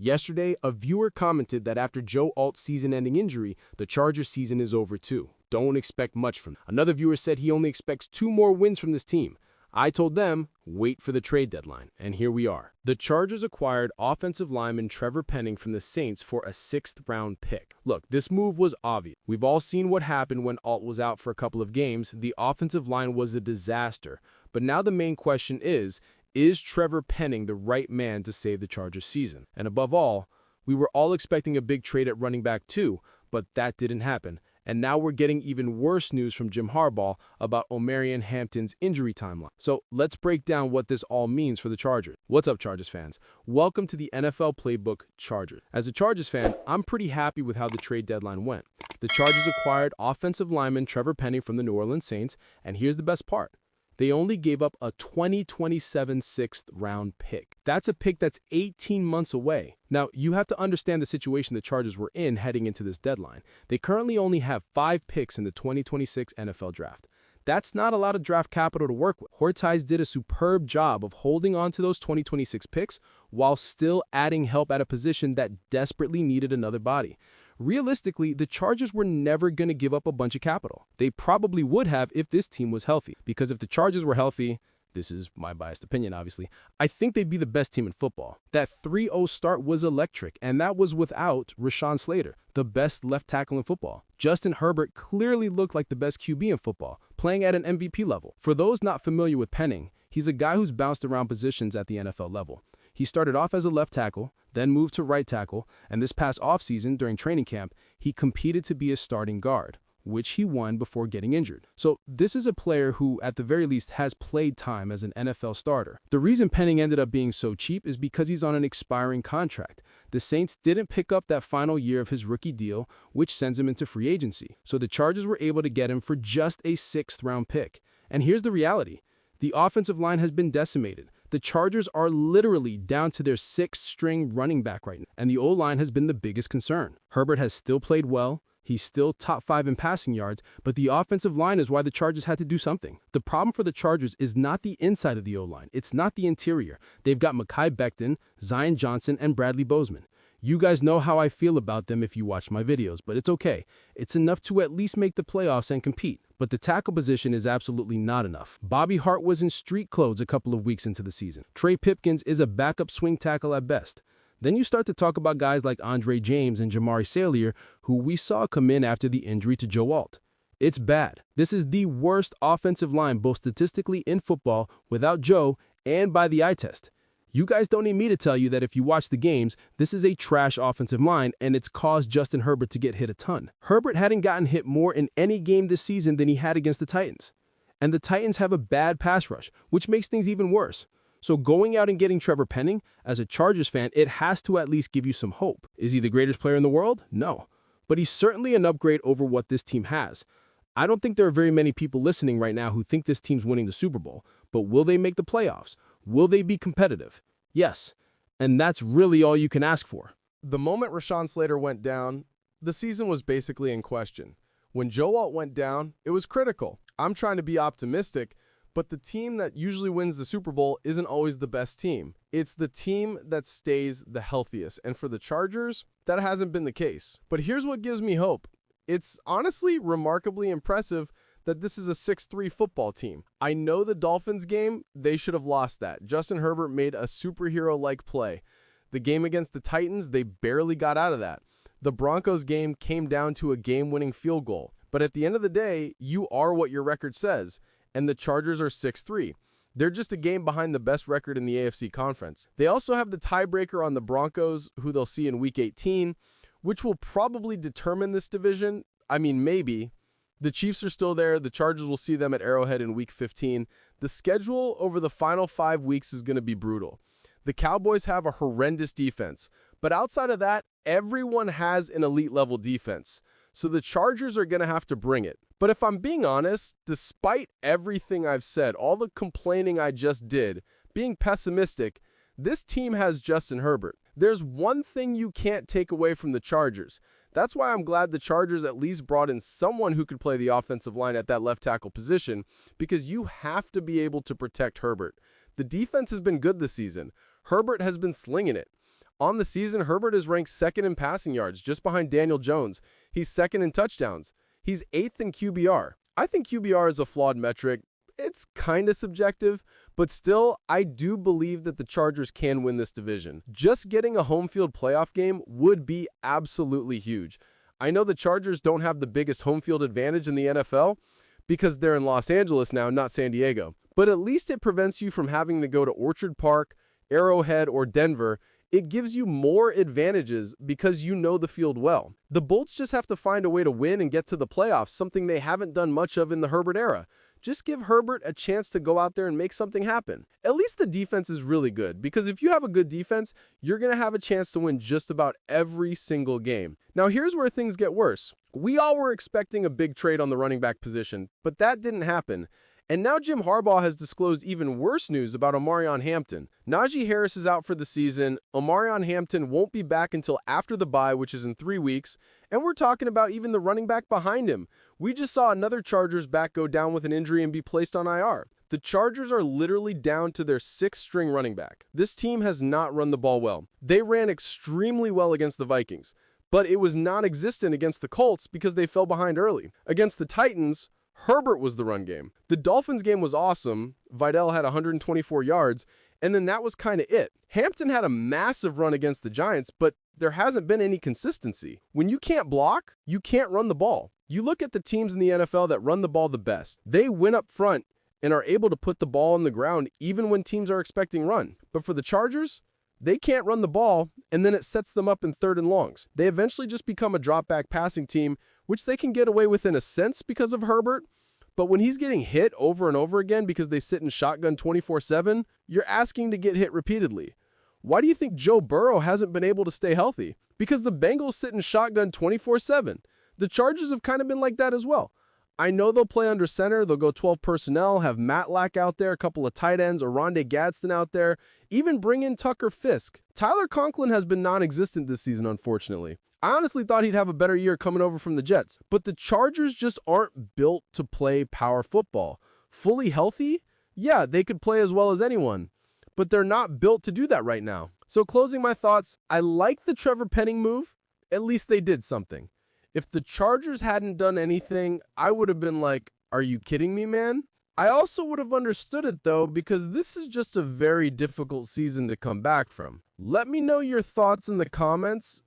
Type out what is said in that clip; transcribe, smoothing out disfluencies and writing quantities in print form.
Yesterday, a viewer commented that after Joe Alt's season-ending injury, the Chargers' season is over too. Don't expect much from them. Another viewer said he only expects 2 more wins from this team. I told them, wait for the trade deadline, and here we are. The Chargers acquired offensive lineman Trevor Penning from the Saints for a 6th-round pick. Look, this move was obvious. We've all seen what happened when Alt was out for a couple of games. The offensive line was a disaster. But now the main question is Trevor Penning the right man to save the Chargers season? And above all, we were all expecting a big trade at running back too, but that didn't happen. And now we're getting even worse news from Jim Harbaugh about Omarion Hampton's injury timeline. So let's break down what this all means for the Chargers. What's up, Chargers fans? Welcome to the NFL Playbook Chargers. As a Chargers fan, I'm pretty happy with how the trade deadline went. The Chargers acquired offensive lineman Trevor Penning from the New Orleans Saints, and here's the best part. They only gave up a 2027 6th-round pick. That's a pick that's 18 months away. Now, you have to understand the situation the Chargers were in heading into this deadline. They currently only have 5 picks in the 2026 NFL Draft. That's not a lot of draft capital to work with. Hortiz did a superb job of holding on to those 2026 picks while still adding help at a position that desperately needed another body. Realistically, the Chargers were never going to give up a bunch of capital. They probably would have if this team was healthy. Because if the Chargers were healthy, this is my biased opinion, obviously, I think they'd be the best team in football. That 3-0 start was electric, and that was without Rashawn Slater, the best left tackle in football. Justin Herbert clearly looked like the best QB in football, playing at an MVP level. For those not familiar with Penning, he's a guy who's bounced around positions at the NFL level. He started off as a left tackle, then moved to right tackle, and this past offseason during training camp, he competed to be a starting guard, which he won before getting injured. So this is a player who, at the very least, has played time as an NFL starter. The reason Penning ended up being so cheap is because he's on an expiring contract. The Saints didn't pick up that final year of his rookie deal, which sends him into free agency. So the Chargers were able to get him for just a 6th-round pick. And here's the reality. The offensive line has been decimated. The Chargers are literally down to their 6th-string running back right now, and the O-line has been the biggest concern. Herbert has still played well. He's still top 5 in passing yards, but the offensive line is why the Chargers had to do something. The problem for the Chargers is not the inside of the O-line. It's not the interior. They've got Mekhi Becton, Zion Johnson, and Bradley Bozeman. You guys know how I feel about them if you watch my videos, but it's okay. It's enough to at least make the playoffs and compete. But the tackle position is absolutely not enough. Bobby Hart was in street clothes a couple of weeks into the season. Trey Pipkins is a backup swing tackle at best. Then you start to talk about guys like Andre James and Jamari Salyer, who we saw come in after the injury to Joe Alt. It's bad. This is the worst offensive line both statistically in football without Joe and by the eye test. You guys don't need me to tell you that if you watch the games, this is a trash offensive line and it's caused Justin Herbert to get hit a ton. Herbert hadn't gotten hit more in any game this season than he had against the Titans. And the Titans have a bad pass rush, which makes things even worse. So going out and getting Trevor Penning, as a Chargers fan, it has to at least give you some hope. Is he the greatest player in the world? No. But he's certainly an upgrade over what this team has. I don't think there are very many people listening right now who think this team's winning the Super Bowl, but will they make the playoffs? Will they be competitive? Yes, and that's really all you can ask for. The moment Rashawn Slater went down, the season was basically in question. When Joe Alt went down, it was critical. I'm trying to be optimistic, but the team that usually wins the Super Bowl isn't always the best team. It's the team that stays the healthiest, and for the Chargers, that hasn't been the case. But here's what gives me hope. It's honestly remarkably impressive that this is a 6-3 football team. I know the Dolphins game, they should have lost that. Justin Herbert made a superhero-like play. The game against the Titans, they barely got out of that. The Broncos game came down to a game-winning field goal. But at the end of the day, you are what your record says, and the Chargers are 6-3. They're just a game behind the best record in the AFC Conference. They also have the tiebreaker on the Broncos, who they'll see in Week 18, which will probably determine this division. I mean, maybe. The Chiefs are still there. The Chargers will see them at Arrowhead in Week 15. The schedule over the final 5 weeks is going to be brutal. The Cowboys have a horrendous defense, but outside of that, everyone has an elite-level defense. So the Chargers are going to have to bring it. But if I'm being honest, despite everything I've said, all the complaining I just did, being pessimistic, this team has Justin Herbert. There's one thing you can't take away from the Chargers. That's why I'm glad the Chargers at least brought in someone who could play the offensive line at that left tackle position, because you have to be able to protect Herbert. The defense has been good this season. Herbert has been slinging it. On the season, Herbert is ranked second in passing yards, just behind Daniel Jones. He's second in touchdowns. He's eighth in QBR. I think QBR is a flawed metric. It's kind of subjective, but still, I do believe that the Chargers can win this division. Just getting a home field playoff game would be absolutely huge. I know the Chargers don't have the biggest home field advantage in the NFL because they're in Los Angeles now, not San Diego. But at least it prevents you from having to go to Orchard Park, Arrowhead, or Denver. It gives you more advantages because you know the field well. The Bolts just have to find a way to win and get to the playoffs, something they haven't done much of in the Herbert era. Just give Herbert a chance to go out there and make something happen. At least the defense is really good, because if you have a good defense, you're going to have a chance to win just about every single game. Now here's where things get worse. We all were expecting a big trade on the running back position, but that didn't happen. And now Jim Harbaugh has disclosed even worse news about Omarion Hampton. Najee Harris is out for the season. Omarion Hampton won't be back until after the bye, which is in 3 weeks. And we're talking about even the running back behind him. We just saw another Chargers back go down with an injury and be placed on IR. The Chargers are literally down to their 6th-string running back. This team has not run the ball well. They ran extremely well against the Vikings, but it was non-existent against the Colts because they fell behind early. Against the Titans, Herbert was the run game. The Dolphins game was awesome. Vidal had 124 yards, and then that was kind of it. Hampton had a massive run against the Giants, but there hasn't been any consistency. When you can't block, you can't run the ball. You look at the teams in the NFL that run the ball the best. They win up front and are able to put the ball on the ground even when teams are expecting run. But for the Chargers, they can't run the ball, and then it sets them up in 3rd and longs. They eventually just become a drop-back passing team, which they can get away with in a sense because of Herbert. But when he's getting hit over and over again because they sit in shotgun 24/7, you're asking to get hit repeatedly. Why do you think Joe Burrow hasn't been able to stay healthy? Because the Bengals sit in shotgun 24/7. The Chargers have kind of been like that as well. I know they'll play under center. They'll go 12 personnel, have Matlack out there, a couple of tight ends, Oronde Gadsden out there, even bring in Tucker Fisk. Tyler Conklin has been non-existent this season, unfortunately. I honestly thought he'd have a better year coming over from the Jets, but the Chargers just aren't built to play power football. Fully healthy? Yeah, they could play as well as anyone, but they're not built to do that right now. So closing my thoughts, I like the Trevor Penning move. At least they did something. If the Chargers hadn't done anything, I would have been like, are you kidding me, man? I also would have understood it, though, because this is just a very difficult season to come back from. Let me know your thoughts in the comments.